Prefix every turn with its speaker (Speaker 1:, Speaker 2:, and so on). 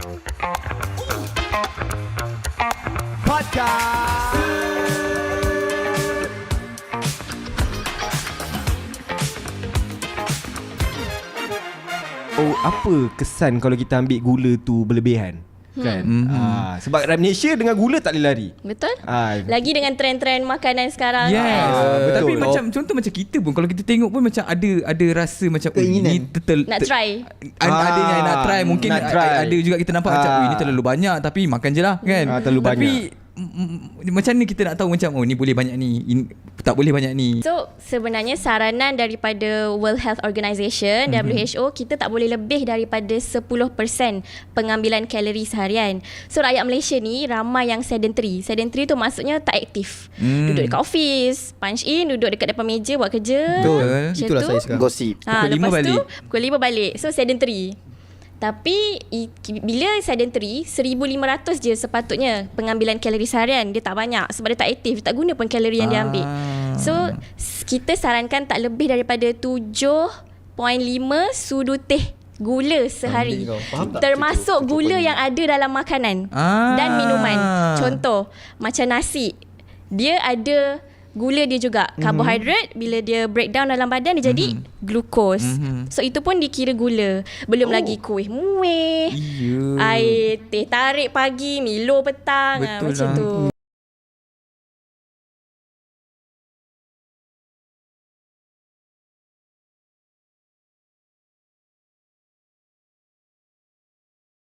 Speaker 1: Podcast. Oh, apa kesan kalau kita ambil gula tu berlebihan? Kan? Sebab dalam Malaysia dengan gula tak boleh lari.
Speaker 2: Betul. Lagi dengan trend-trend makanan sekarang.
Speaker 3: Yes.
Speaker 1: Betul.
Speaker 3: Tapi macam contoh macam kita pun, kalau kita tengok pun macam ada rasa macam
Speaker 4: keinginan
Speaker 3: ini
Speaker 2: nak try.
Speaker 3: Ada yang nak try. Mungkin
Speaker 1: nak try.
Speaker 3: ada juga kita nampak macam ini terlalu banyak, tapi makan je lah kan.
Speaker 1: Terlalu
Speaker 3: tapi
Speaker 1: banyak.
Speaker 3: Macam ni kita nak tahu macam ni boleh banyak ni, tak boleh banyak ni.
Speaker 2: So sebenarnya saranan daripada World Health Organization WHO, kita tak boleh lebih daripada 10% pengambilan kalori seharian. So rakyat Malaysia ni ramai yang sedentary. Sedentary tu maksudnya tak aktif. Duduk dekat office, punch in, duduk dekat depan meja buat kerja.
Speaker 3: Betul.
Speaker 2: Macam
Speaker 4: Itulah
Speaker 2: tu.
Speaker 4: saya sekarang.
Speaker 5: Gosip.
Speaker 3: Pukul 5
Speaker 2: lepas tu
Speaker 3: balik.
Speaker 2: pukul 5 balik. So sedentary. Tapi bila sedentary, 1,500 je sepatutnya pengambilan kalori seharian. Dia tak banyak sebab dia tak aktif. Dia tak guna pun kalori yang dia ambil. So kita sarankan tak lebih daripada 7.5 sudu teh gula sehari. Termasuk gula yang ada dalam makanan dan minuman. Contoh macam nasi, dia ada gula dia juga. Karbohidrat bila dia breakdown dalam badan dia jadi glukos. So itu pun dikira gula. Belum lagi kuih muih, air teh tarik pagi, Milo petang,
Speaker 3: Betul
Speaker 2: macam
Speaker 3: lah.
Speaker 2: tu.